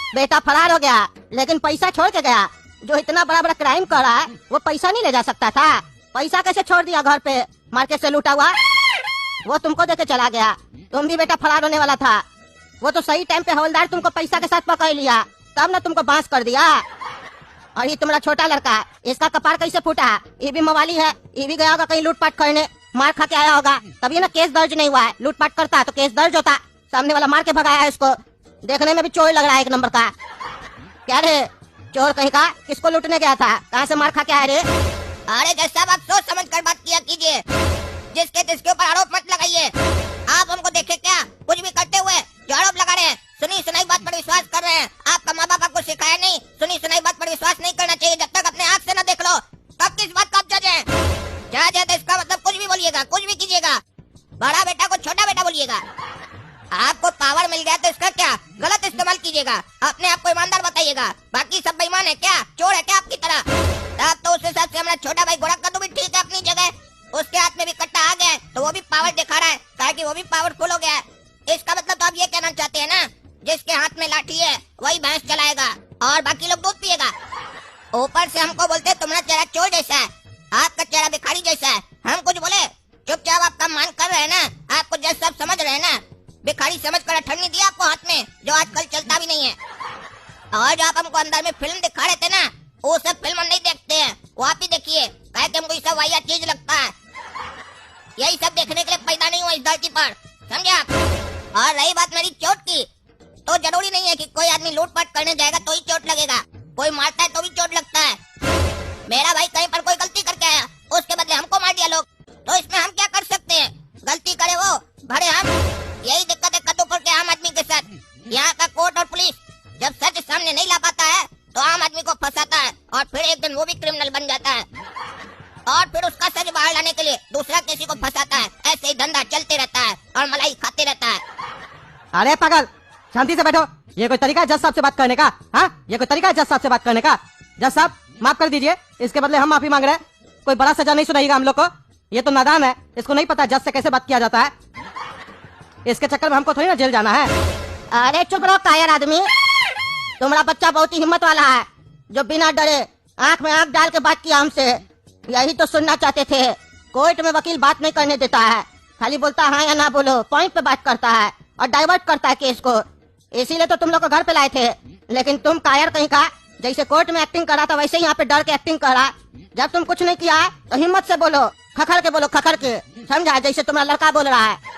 बेटा फरार हो गया लेकिन पैसा छोड़ के गया। जो इतना बड़ा बड़ा क्राइम कर रहा है वो पैसा नहीं ले जा सकता था? पैसा कैसे छोड़ दिया घर पे मार्केट से लूटा हुआ? वो तुमको देके चला गया। तुम भी बेटा फरार होने वाला था। वो तो सही टाइम पे हवलदार तुमको पैसा के साथ पकड़ लिया, तब न तुमको बांस कर दिया। और ये तुम्हारा छोटा लड़का, इसका कपार कैसे फूटा? ये भी मवाली है, ये भी गया होगा कहीं लूटपाट करने, मार खा के आया होगा, तभी ना केस दर्ज नहीं हुआ है। लूटपाट करता तो केस दर्ज होता। सामने वाला मार के भगाया है इसको। देखने में भी चोर लग रहा है एक नंबर का। क्या रे चोर कहीं का? किसको लूटने गया था? कहाँ से मार खा के आया रे? अरे जज साहब आप सोच समझ कर बात किया कीजिए, जिसके तिसके ऊपर आरोप मत लगाइए। आप हमको देखे क्या कुछ भी करते हुए जो आरोप लगा रहे हैं? सुनी सुनाई बात पर विश्वास कर रहे हैं। आपका माँ बाप आपको सिखाया नहीं, सुनी सुनाई बात पर विश्वास नहीं करना चाहिए। जब तक अपने आँख से न देख लो तब किस बात का आप जज है? जज है तो इसका मतलब कुछ भी बोलिएगा, कुछ भी कीजिएगा। बड़ा बेटा को छोटा बेटा बोलिएगा। आपको पावर मिल गया तो इसका क्या गलत इस्तेमाल कीजिएगा। अपने आप को ईमानदार बताइएगा, बाकी सब बेईमान है क्या? चोर है क्या आपकी तरह? तब तो उस हिसाब से हमारा छोटा भाई गोरा कद्दू भी ठीक है अपनी जगह। उसके हाथ में भी कट्टा आ गया है तो वो भी पावर दिखा रहा है, ताकि वो भी पावरफुल हो गया है। इसका मतलब तो आप ये कहना चाहते हैं ना, जिसके हाथ में लाठी है वही भैंस चलाएगा और बाकी लोग दूध पिएगा। ऊपर से हमको बोलते तुम्हारा चेहरा चोर जैसा है, आपका चेहरा भिखारी जैसा है। हम कुछ बोले? चुपचाप आप काम मान कर रहे हैं ना? आपको जज सब समझ रहे हैं ना? भिखारी समझ कर अठन्नी दिया आपको हाथ में, जो आजकल चलता भी नहीं है। और जो आप हमको अंदर में फिल्म दिखा रहे थे ना, वो सब फिल्म हम नहीं देखते हैं, वो आप ही देखिए। कहे कि हमको ये सब वाहियात चीज लगता है। यही सब देखने के लिए पैदा नहीं हुआ इस धरती पर, समझे आप? और रही बात मेरी चोट की, तो जरूरी नहीं है कि कोई आदमी लूटपाट करने जाएगा तो ही चोट लगेगा। कोई मारता है तो भी चोट लगता है। मेरा भाई कहीं पर कोई गलती करके आया, उसके बदले हमको मार दिया लोग, तो इसमें हम क्या कर सकते हैं? गलती करे वो, भरे हम। यही दिक्कत है कद्दूपुर के आम आदमी के साथ। यहाँ का कोर्ट और पुलिस जब सच सामने नहीं ला पाता है तो आम आदमी को फंसाता है, और फिर एक दिन वो भी क्रिमिनल बन जाता है, और फिर उसका सच बाहर लाने के लिए दूसरा किसी को फंसाता है। ऐसे ही धंधा चलते रहता है और मलाई खाते रहता है। अरे पागल, शांति से बैठो। ये कोई तरीका है जज साहब से बात करने का? हाँ, ये कोई तरीका है जज साहब से बात करने का? जज साहब माफ कर दीजिए, इसके बदले हम माफी मांग रहे हैं। कोई बड़ा सजा नहीं सुनाइएगा हम लोग को। ये तो नादान है, इसको नहीं पता जज से कैसे बात किया जाता है। इसके चक्कर में हमको थोड़ी ना जेल जाना है। अरे चुप रहो कायर आदमी। तुम्हारा बच्चा बहुत ही हिम्मत वाला है, जो बिना डरे आंख में आंख डाल के बात किया हमसे। यही तो सुनना चाहते थे। कोर्ट में वकील बात नहीं करने देता है, खाली बोलता है हाँ या ना बोलो, पॉइंट पे बात करता है और डाइवर्ट करता है केस को। इसीलिए तो तुम लोग को घर पे लाए थे। लेकिन तुम कायर कहीं का, जैसे कोर्ट में एक्टिंग करा था वैसे ही यहाँ पे डर के एक्टिंग करा। जब तुम कुछ नहीं किया है तो हिम्मत से बोलो, खखड़ के बोलो, खखड़ के, समझा? जैसे तुम्हारा लड़का बोल रहा है।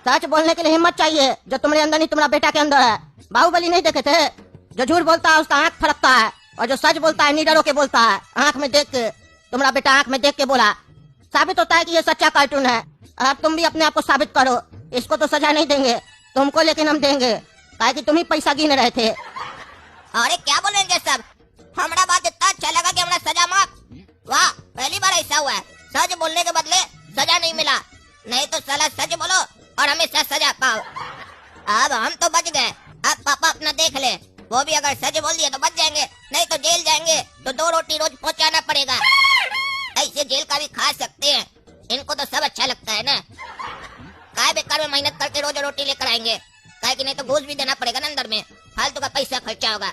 सच बोलने के लिए हिम्मत चाहिए, जो तुम्हारे अंदर नहीं तुम्हारा बेटा के अंदर है। बाहुबली नहीं देखे थे? जो झूठ बोलता है उसका आंख फड़कता है, और जो सच बोलता है निडर होके बोलता है, आंख में देख के। तुम्हारा बेटा आंख में देख के बोला, साबित होता है कि ये सच्चा कार्टून है। अब तुम भी अपने आप को साबित करो। इसको तो सजा नहीं देंगे तुमको, लेकिन हम देंगे, काहे कि तुम ही पैसा गिन रहे थे। अरे क्या बोल रहे हैं जज साहब? हमारा बात इतना अच्छा लगा कि हमारा सजा माफ। वाह, पहली बार ऐसा हुआ है, सच बोलने के बदले सजा नहीं मिला। नहीं तो साला सच बोलो और हमेशा सजा पाओ। अब हम तो बच गए, अब पापा अपना देख ले। वो भी अगर सच बोल दिया तो बच जाएंगे, नहीं तो जेल जाएंगे तो 2 रोटी रोज पहुंचाना पड़ेगा। ऐसे जेल का भी खा सकते हैं, इनको तो सब अच्छा लगता है ना। काय बेकार में मेहनत करके रोज रोटी लेकर आएंगे, काय कि नहीं तो घूस भी देना पड़ेगा ना अंदर में, फालतू का पैसा खर्चा होगा।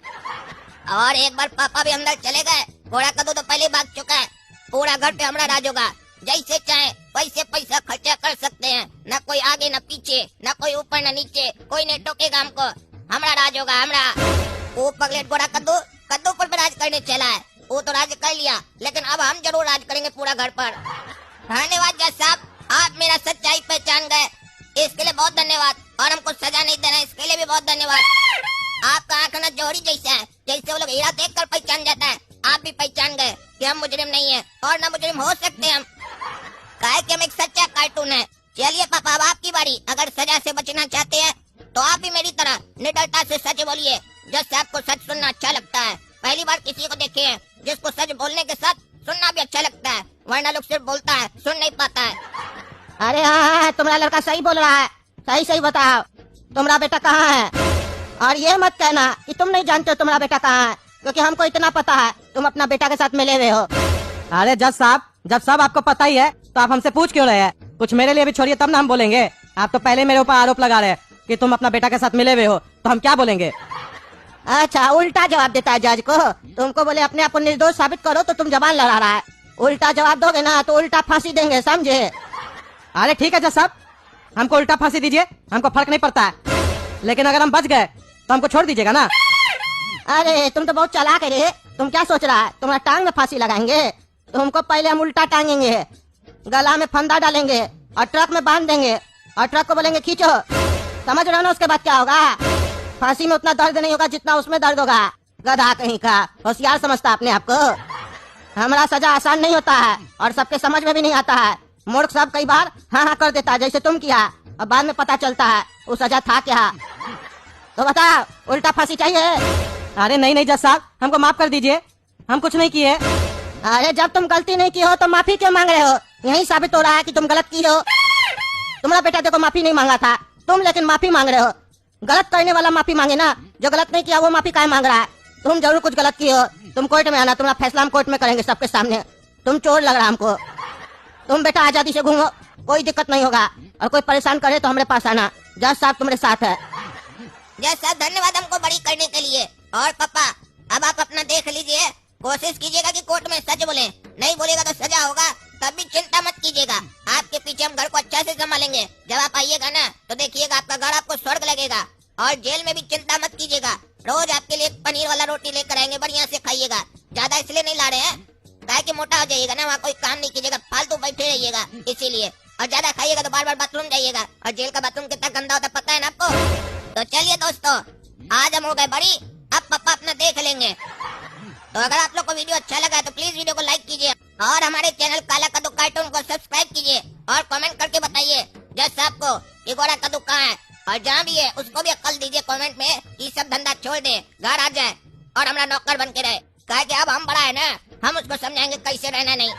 और एक बार पापा भी अंदर चले गए, घोड़ा कद्दू तो पहले भाग चुका है। पूरा घर पे हमारा राज होगा, जैसे चाहे वैसे पैसा खर्चा कर सकते हैं। न कोई आगे न पीछे, न कोई ऊपर न नीचे, कोई नहीं टोकेगा हमको। हमारा राज होगा, हमारा। वो पगलेट घोड़ा कद्दू कद्दू पर राज करने चला है, वो तो राज कर लिया, लेकिन अब हम जरूर राज करेंगे पूरा घर पर। धन्यवाद जज साहब, आप मेरा सच्चाई पहचान गए, इसके लिए बहुत धन्यवाद। और हमको सजा नहीं देना, इसके लिए भी बहुत धन्यवाद। आपका आंख न जोहरी जैसा है, जैसे वो लोग हीरा देख कर पहचान जाता है, आप भी पहचान गए कि हम मुजरिम नहीं है और न मुजरिम हो सकते हम, काहे कि हम एक सच्चा कार्टून है। चलिए पापा, अब आपकी बारी। अगर सजा से बचना चाहते हैं तो आप भी मेरी तरह निडरता से सच बोलिए। जज साहब को सच सुनना अच्छा लगता है, पहली बार किसी को देखे हैं जिसको सच बोलने के साथ सुनना भी अच्छा लगता है, वरना लोग सिर्फ बोलता है, सुन नहीं पाता है। अरे हाँ, तुम्हारा लड़का सही बोल रहा है। सही सही बताओ, तुम्हारा बेटा कहाँ है? और ये मत कहना कि तुम नहीं जानते हो तुम्हारा बेटा कहाँ है, क्योंकि हमको इतना पता है, तुम अपना बेटा के साथ मिले हुए हो। अरे जज साहब आपको पता ही है तो आप हमसे पूछ क्यों रहे हैं? कुछ मेरे लिए भी छोड़िए, तब ना हम बोलेंगे। आप तो पहले मेरे ऊपर आरोप लगा रहे हैं कि तुम अपना बेटा के साथ मिले हुए हो, तो हम क्या बोलेंगे? अच्छा, उल्टा जवाब देता है जज को। तुमको बोले अपने आप को निर्दोष साबित करो तो तुम जबान लड़ा रहा है। उल्टा जवाब दोगे ना तो उल्टा फांसी देंगे, समझे? अरे ठीक है जज साहब, हमको उल्टा फांसी दीजिए, हमको फर्क नहीं पड़ता है। लेकिन अगर हम बच गए तो हमको छोड़ दीजिएगा ना? अरे तुम तो बहुत चालाक है रे। तुम क्या सोच रहा है तुम्हारा टांग में फांसी लगाएंगे? तुमको पहले हम उल्टा टांगेंगे, गला में फंदा डालेंगे और ट्रक में बांध देंगे और ट्रक को बोलेंगे खींचो। समझ रहे हो ना? उसके बाद क्या होगा? फांसी में उतना दर्द नहीं होगा जितना उसमें दर्द होगा। गधा कहीं का, होशियार समझता अपने आप को। हमारा सजा आसान नहीं होता है और सबके समझ में भी नहीं आता है। मूर्ख सब कई बार हाँ हाँ कर देता है जैसे तुम किया, और बाद में पता चलता है वो सजा था क्या। तो बता, उल्टा फांसी चाहिए? अरे नहीं नहीं जज साहब, हमको माफ कर दीजिए, हम कुछ नहीं किए। अरे जब तुम गलती नहीं की हो तो माफी क्यों मांग रहे हो? यही साबित हो रहा है कि तुम गलत की हो। तुम्हारा बेटा देखो माफी नहीं मांगा था, तुम लेकिन माफी मांग रहे हो। गलत करने वाला माफी मांगे ना, जो गलत नहीं किया वो माफी काहे मांग रहा है? तुम जरूर कुछ गलत की हो। तुम कोर्ट में आना, तुम्हारा फैसला हम कोर्ट में करेंगे सबके सामने। तुम चोर लग रहा हमको। तुम बेटा आजादी से घूमो, कोई दिक्कत नहीं होगा। और कोई परेशान करे तो हमारे पास आना, जज साहब तुम्हारे साथ है। जज साहब धन्यवाद हमको बरी करने के लिए। और पापा अब आप अपना देख लीजिए, कोशिश कीजिएगा कि कोर्ट में सच बोले, नहीं बोलेगा तो सजा होगा। तब भी चिंता मत कीजिएगा, आपके पीछे हम घर को अच्छा से संभालेंगे। जब आप आइएगा ना तो देखिएगा आपका घर आपको स्वर्ग लगेगा। और जेल में भी चिंता मत कीजिएगा, रोज आपके लिए पनीर वाला रोटी लेकर आएंगे, बढ़िया से खाइएगा। ज्यादा इसलिए नहीं ला रहे हैं ताकि कि मोटा हो जाइएगा ना, वहाँ कोई काम नहीं कीजिएगा, फालतू बैठे रहिएगा इसीलिए। और ज्यादा खाइएगा तो बार बार बाथरूम जाइएगा, और जेल का बाथरूम कितना गंदा होता है पता है ना आपको। तो चलिए दोस्तों, आज हम हो गए बड़ी, अब पापा अपना देख लेंगे। तो अगर आप लोग को वीडियो अच्छा लगा है तो प्लीज वीडियो को लाइक कीजिए और हमारे चैनल काला कद्दू कार्टून को सब्सक्राइब कीजिए और कमेंट करके बताइए जज साहब को कि गोरा कद्दू कहाँ है, और जहाँ भी है उसको भी अक्ल दीजिए कमेंट में कि सब धंधा छोड़ दे, घर आ जाए और हमारा नौकर बन के रहे। कहा कि अब हम बड़ा है ना, हम उसको समझाएंगे कैसे रहना नहीं।